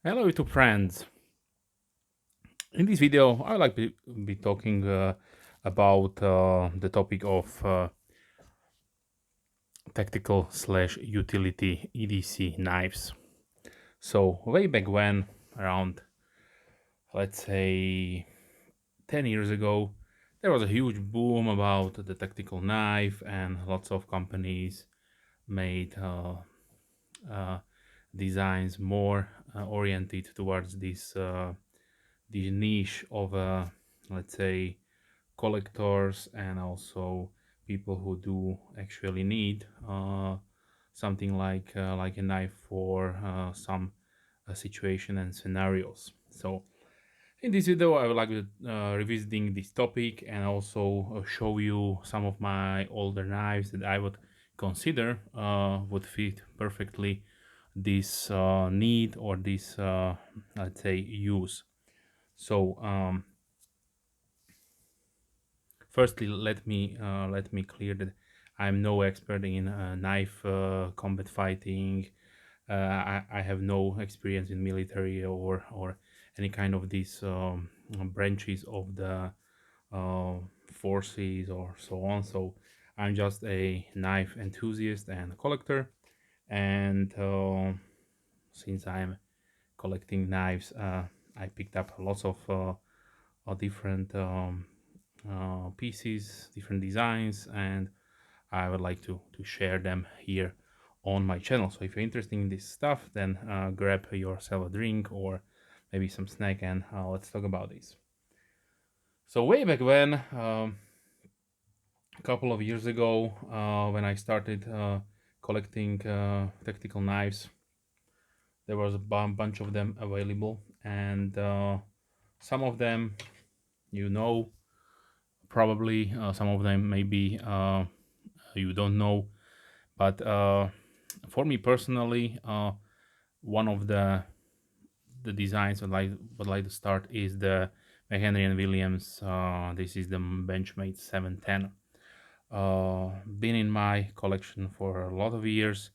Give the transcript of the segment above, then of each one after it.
Hello YouTube friends. In this video I would like to be talking about the topic of tactical slash utility EDC knives. So way back when, around let's say 10 years ago, there was a huge boom about the tactical knife, and lots of companies made uh, designs more oriented towards this the niche of let's say collectors and also people who do actually need something like a knife for some situation and scenarios. So in this video I would like to revisiting this topic and also show you some of my older knives that I would consider would fit perfectly this need or this let's say use. So firstly, let me clear that I'm no expert in knife combat fighting. I have no experience in military or any kind of these branches of the uh, forces or so on. So I'm just a knife enthusiast and collector. And since I'm collecting knives, I picked up lots of different pieces, different designs, and I would like to share them here on my channel. So if you're interested in this stuff, then grab yourself a drink or maybe some snack, and let's talk about this. So way back when, a couple of years ago, when I started collecting tactical knives, there was a bunch of them available, and some of them, you know, probably some of them maybe you don't know, but for me personally, one of the designs I'd like to start is the McHenry and Williams. This is the Benchmade 710. Been in my collection for a lot of years,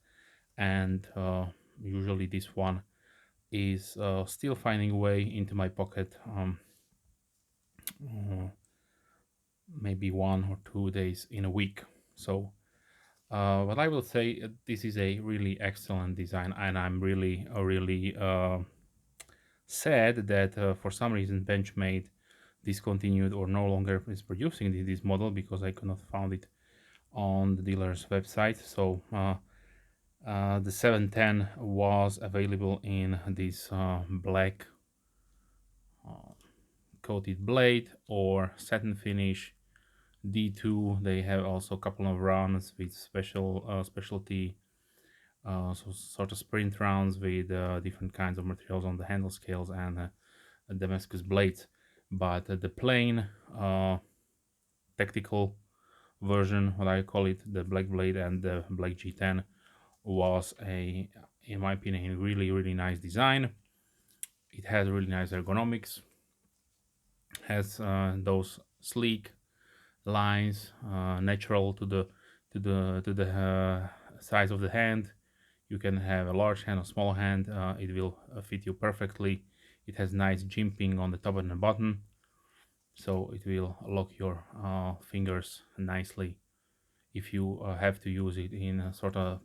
and usually this one is still finding a way into my pocket. Uh, Maybe 1 or 2 days in a week. So but I will say this is a really excellent design, and I'm really sad that for some reason Benchmade discontinued or no longer is producing this model, because I could not find it on the dealer's website. So the 710 was available in this black coated blade or satin finish D2. They have also a couple of rounds with specialty so sort of sprint rounds with different kinds of materials on the handle scales and Damascus blades. But the plain tactical version, what I call it, the black blade and the black G10, was in my opinion, a really nice design. It has really nice ergonomics, has those sleek lines, natural to the size of the hand. You can have a large hand or small hand, it will fit you perfectly. It has nice jimping on the top and the bottom, so it will lock your fingers nicely if you have to use it in a sort of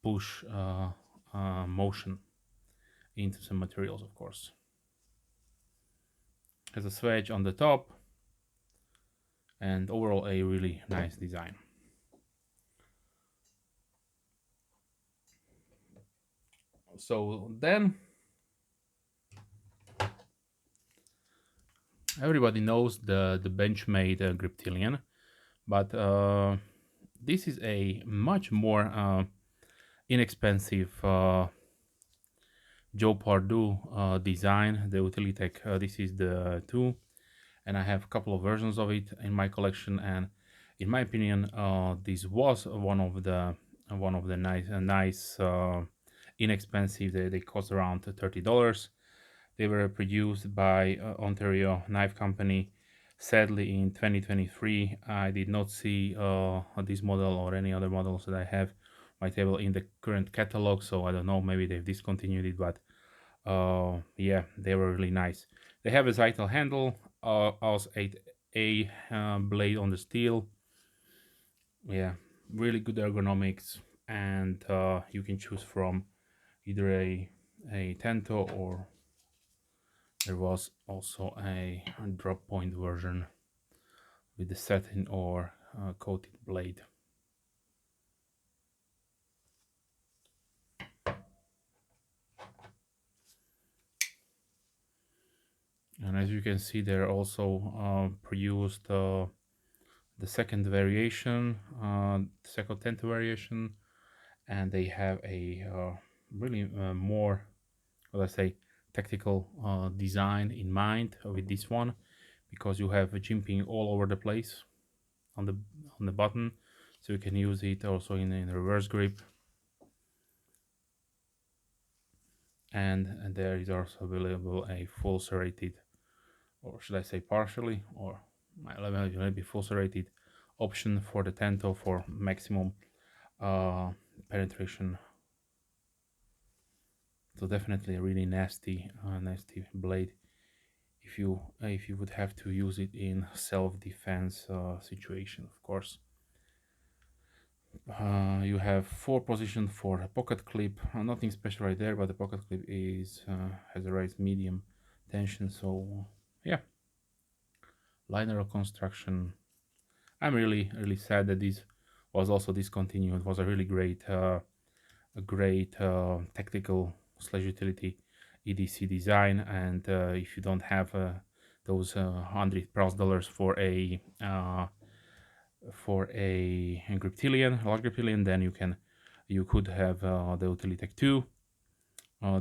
push motion into some materials, of course. Has a swedge on the top, and overall a really nice design. So then everybody knows the Benchmade Griptilian, but this is a much more inexpensive Joe Pardue design, the Utilitech. This is the 2, and I have a couple of versions of it in my collection. And in my opinion, this was one of the nice inexpensive. They cost around $30. They were produced by Ontario Knife Company. Sadly, in 2023, I did not see this model or any other models that I have my table in the current catalog. So I don't know, maybe they've discontinued it, but Yeah, they were really nice. They have a Zytel handle, also 8A blade on the steel. Yeah, really good ergonomics, and you can choose from either a Tento, or there was also a drop point version with the satin or coated blade. And as you can see, they're also produced the second variation, second Tento variation, and they have a really more, let's say, tactical design in mind with this one, because you have a jimping all over the place on the button, so you can use it also in reverse grip, and there is also available a full serrated, or should I say partially, or maybe full serrated option for the Tento for maximum penetration. So definitely a really nasty blade if you would have to use it in self-defense situation, of course. You have 4 positions for a pocket clip. Nothing special right there, but the pocket clip is has a raised medium tension. So yeah, liner construction. I'm really sad that this was also discontinued. It was a really great tactical slash utility EDC design, and if you don't have those $100+ for a griptilian, large griptilian, then you could have the Utilitech 2.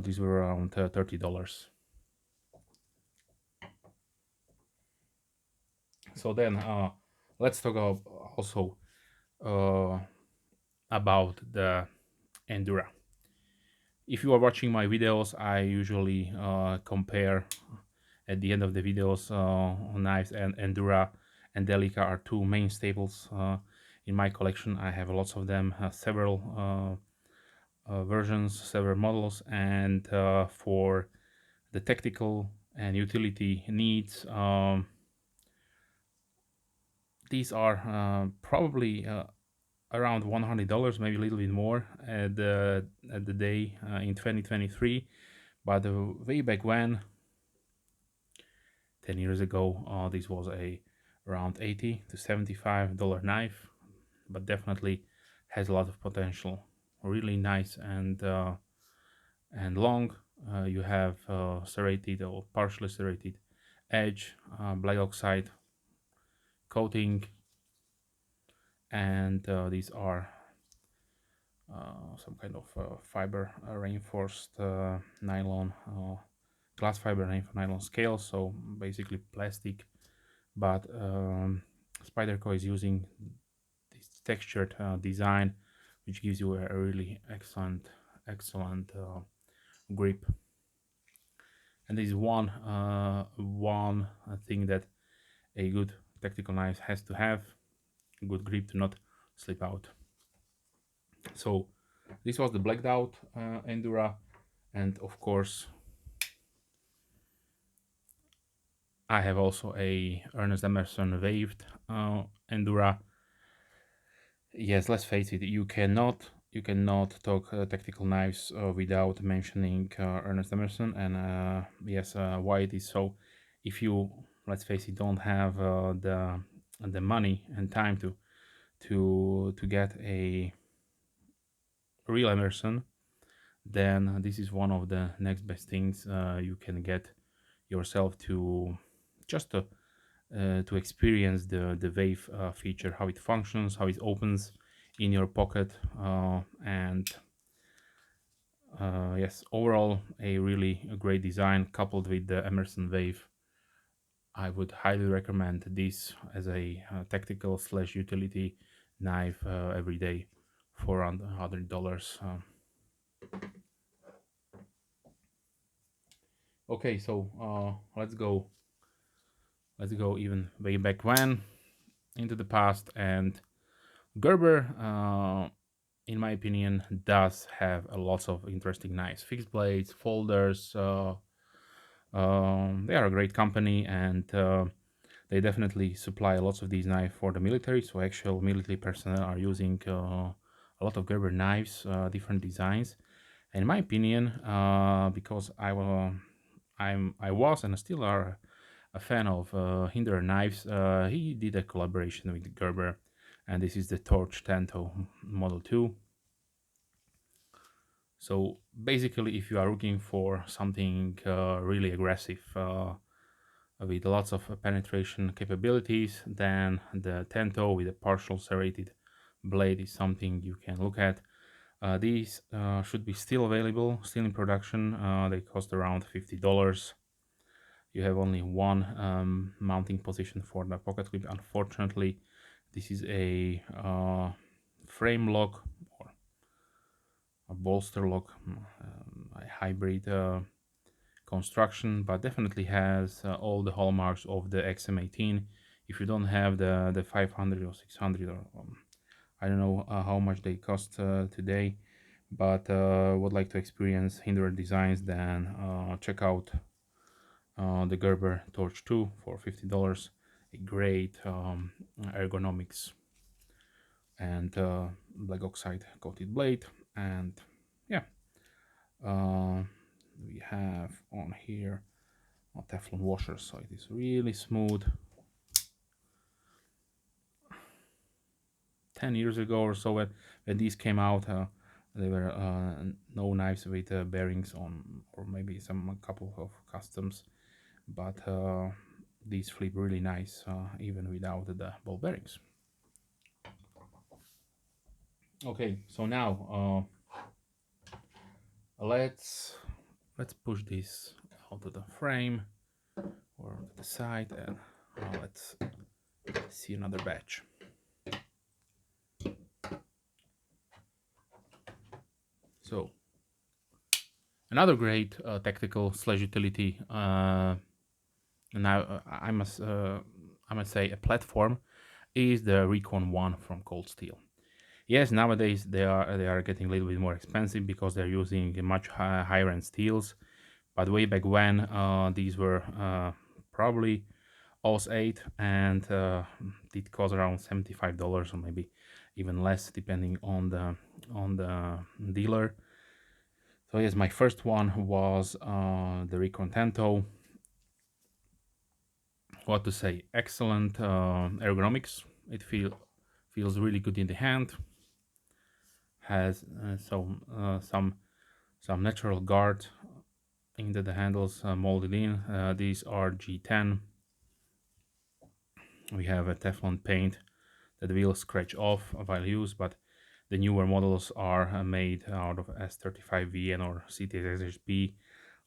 These were around $30. So then let's talk also uh, about the Endura. If you are watching my videos, I usually compare at the end of the videos. Knives and Endura and Delica are two main staples in my collection. I have lots of them, several versions, several models, and for the tactical and utility needs, these are probably around $100, maybe a little bit more at the day in 2023. But way back when, 10 years ago, this was a around $80 to $75 knife, but definitely has a lot of potential. Really nice and long. You have serrated or partially serrated edge, black oxide coating, and these are some kind of fiber reinforced nylon, glass fiber reinforced nylon scale, so basically plastic, but Spyderco is using this textured design, which gives you a really excellent grip. And this is one thing that a good tactical knife has to have: a good grip to not slip out. So this was the blacked out Endura, and of course I have also a Ernest Emerson waved Endura. Yes, let's face it, you cannot talk tactical knives without mentioning Ernest Emerson, and yes, why it is so. If you, let's face it, don't have the money and time to get a real Emerson, then this is one of the next best things you can get yourself just to experience the wave feature, how it functions, how it opens in your pocket, and yes, overall a really great design coupled with the Emerson wave. I would highly recommend this as a tactical slash utility knife every day for around $100. Okay, so let's go even way back when into the past, and Gerber in my opinion, does have a lots of interesting knives, fixed blades, folders. They are a great company, and they definitely supply lots of these knives for the military. So actual military personnel are using a lot of Gerber knives, different designs. And in my opinion, because I was and still are a fan of Hinder knives, he did a collaboration with Gerber, and this is the Torch Tanto Model 2. So basically, if you are looking for something really aggressive with lots of penetration capabilities, then the Tanto with a partial serrated blade is something you can look at. These should be still available, still in production. They cost around $50. You have only one mounting position for the pocket clip. Unfortunately, this is a frame lock or a bolster lock, a hybrid construction, but definitely has all the hallmarks of the XM18. If you don't have the 500 or 600, or I don't know how much they cost today, but would like to experience Hinder designs, then check out the Gerber Torch 2 for $50. A great ergonomics and black oxide coated blade. And yeah, uh, we have on here a Teflon washer, so it is really smooth. 10 years ago or so, when these came out, there were no knives with bearings on, or maybe a couple of customs, but these flip really nice even without the ball bearings. Okay, so now let's push this out of the frame or to the side, and let's see another batch. So another great tactical slash utility, now I must say a platform, is the Recon 1 from Cold Steel. Yes, nowadays they are getting a little bit more expensive because they're using much higher end steels. But way back when, these were probably OS 8, and it cost around $75 or maybe even less, depending on the dealer. So yes, my first one was the Recon Tanto. What to say? Excellent ergonomics. It feels really good in the hand. Has some natural guard into the handles molded in. These are G10. We have a Teflon paint that will scratch off while used, but the newer models are made out of S35VN or CTXHB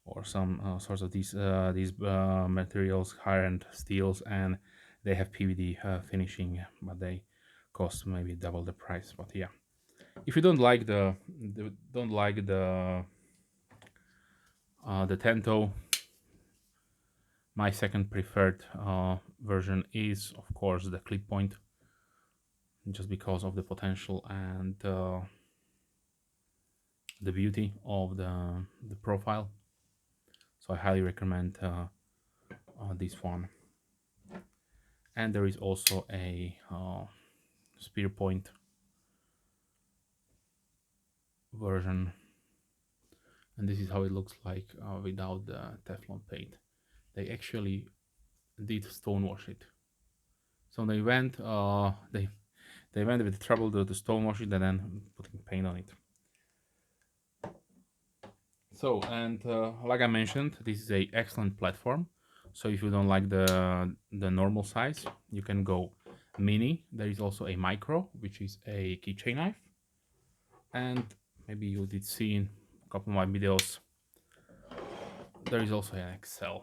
or some sorts of these materials, higher-end steels, and they have PVD finishing, but they cost maybe double the price. But yeah, if you don't like the Tento, my second preferred version is, of course, the clip point, just because of the potential and the beauty of the profile. So I highly recommend this one. And there is also a spear point version, and this is how it looks like without the Teflon paint. They actually did stonewash it. So they went with the trouble to stonewash it and then putting paint on it. So, and like I mentioned, this is a excellent platform. So if you don't like the normal size, you can go mini. There is also a micro, which is a keychain knife, and maybe you did see in a couple of my videos, there is also an XL.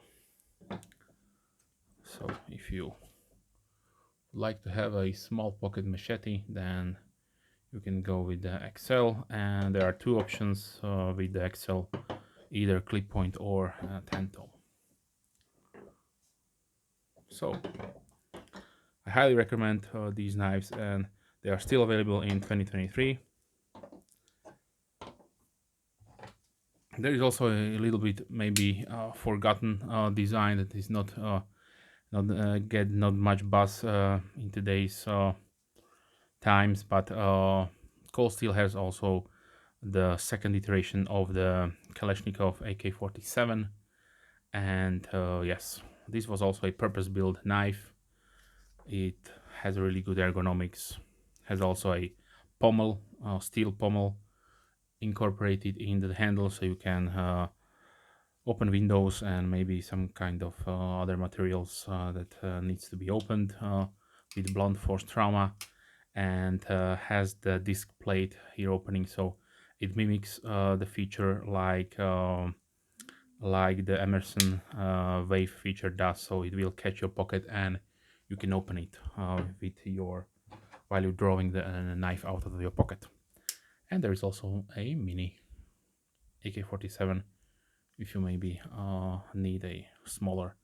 So if you like to have a small pocket machete, then you can go with the XL, and there are two options with the XL, either clip point or Tanto. So I highly recommend these knives, and they are still available in 2023. There is also a little bit maybe forgotten design that is not get not much buzz in today's times, but Cold Steel has also the second iteration of the Kalashnikov AK-47, and yes, this was also a purpose-built knife. It has really good ergonomics, has also a pommel, steel pommel incorporated in the handle, so you can open windows and maybe some kind of other materials that needs to be opened with blunt force trauma, and has the disc plate here opening, so it mimics the feature like the Emerson wave feature does, so it will catch your pocket and you can open it with your while you're drawing the knife out of your pocket. And there is also a mini AK-47 if you maybe need a smaller,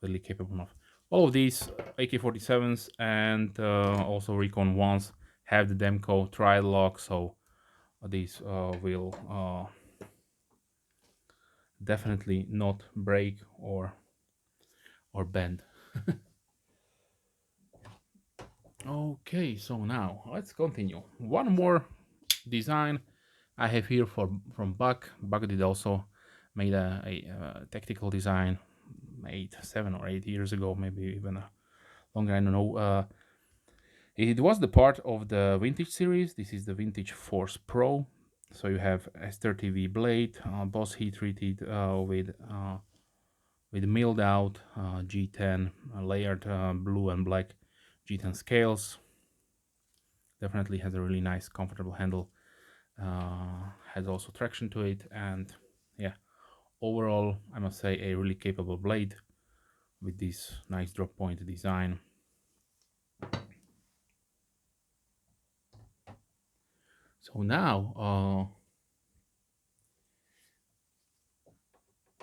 really capable enough. All of these AK-47s and also Recon ones have the Demco trial lock, so these will definitely not break or bend. Okay, so now let's continue. One more design I have here from Buck. Buck did also made a tactical design 7 or 8 years ago, maybe even longer. I don't know. It was the part of the Vintage series. This is the Vintage Force Pro. So you have S30V blade, boss heat treated with milled out G10 layered blue and black G10 scales. Definitely has a really nice, comfortable handle. Has also traction to it, and yeah, overall, I must say a really capable blade with this nice drop point design. So now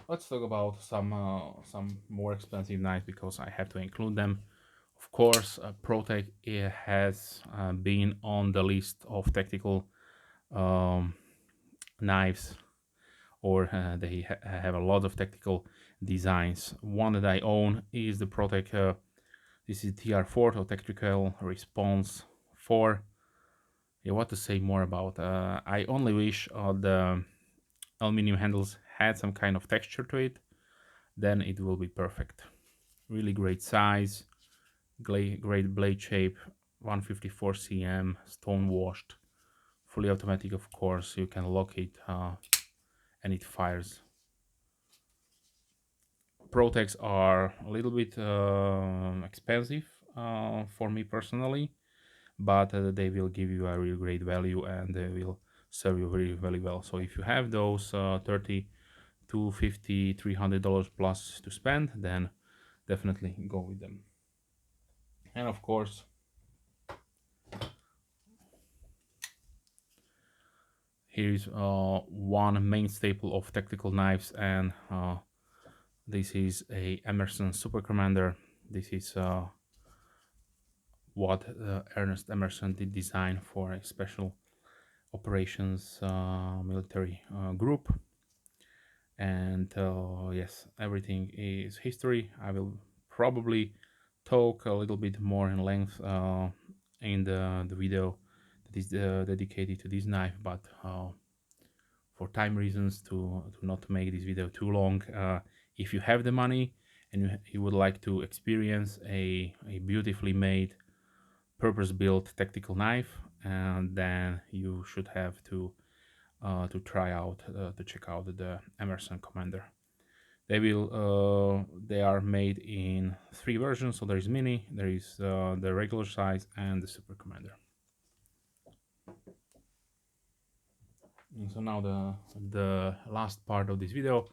let's talk about some more expensive knives because I have to include them. Of course, Protec has been on the list of tactical um, knives, or they have a lot of tactical designs. One that I own is the Protec. This is TR4, or Tactical Response 4. Yeah, what to say more about? I only wish the aluminum handles had some kind of texture to it, then it will be perfect. Really great size, great blade shape, 154 cm, stone washed, fully automatic, of course. You can lock it and it fires. Protecs are a little bit expensive for me personally, but they will give you a really great value and they will serve you very well. So if you have those 30 to 50 $300 plus to spend, then definitely go with them. And of course, here's one main staple of tactical knives, and this is a Emerson Super Commander. This is what Ernest Emerson did design for a special operations military group. And yes, everything is history. I will probably talk a little bit more in length in the video that is dedicated to this knife, but for time reasons, to not make this video too long, if you have the money and you would like to experience a beautifully made purpose-built tactical knife, and then you should have to try out to check out the Emerson Commander. They are made in 3 versions. So there is mini, there is the regular size, and the Super Commander. And so now the last part of this video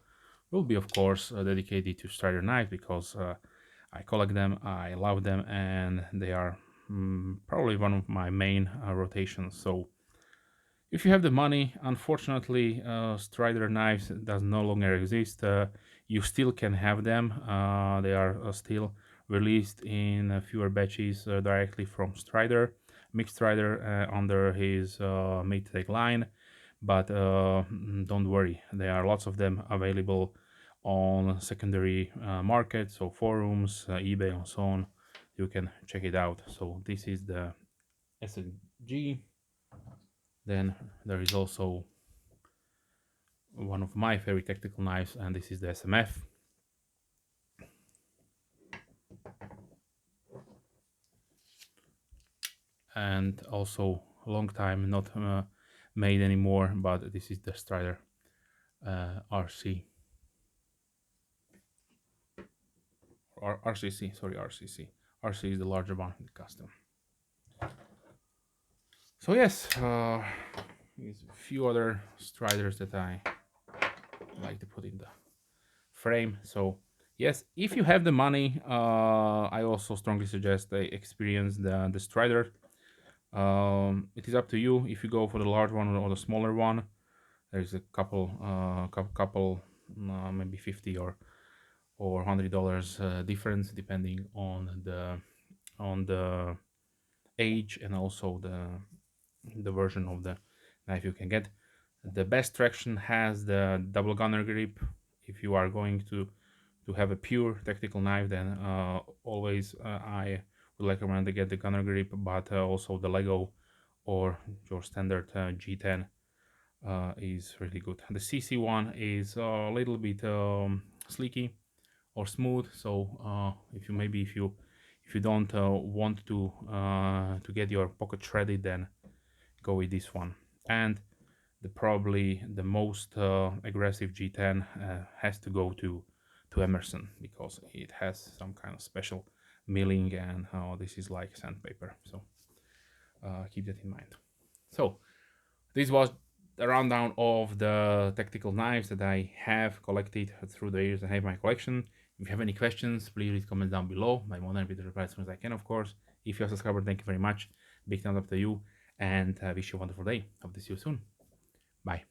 will be, of course, dedicated to Strider knife, because I collect them, I love them, and they are probably one of my main rotations. So if you have the money, unfortunately, Strider knives does no longer exist. You still can have them. They are still released in fewer batches directly from Strider, Mixed Strider, under his Mid-Tech line. but don't worry, there are lots of them available on secondary markets, so forums, eBay, and so on. You can check it out. So this is the SMG. Then there is also one of my favorite tactical knives, and this is the SMF. And also a long time not made anymore, but this is the Strider RC or RCC. Sorry, RCC. RC is the larger one, the custom. So yes, there's a few other Striders that I like to put in the frame. So yes, if you have the money, I also strongly suggest they experience the Strider. It is up to you if you go for the large one or the smaller one. There's a couple, maybe 50 or $100 difference depending on the age and also the version of the knife you can get. The best traction has the double gunner grip. If you are going to have a pure tactical knife, then always I would recommend to get the gunner grip, but also the Lego or your standard G10 is really good. The CC one is a little bit sleeky or smooth, so if you don't want to get your pocket shredded, then go with this one. And probably the most aggressive G10 has to go to Emerson, because it has some kind of special milling, and this is like sandpaper, so keep that in mind. So this was a rundown of the tactical knives that I have collected through the years. I have my collection. If you have any questions, please comment down below. I'm more than happy to reply as soon as I can, of course. If you're a subscriber, thank you very much. Big thumbs up to you, and I wish you a wonderful day. Hope to see you soon. Bye.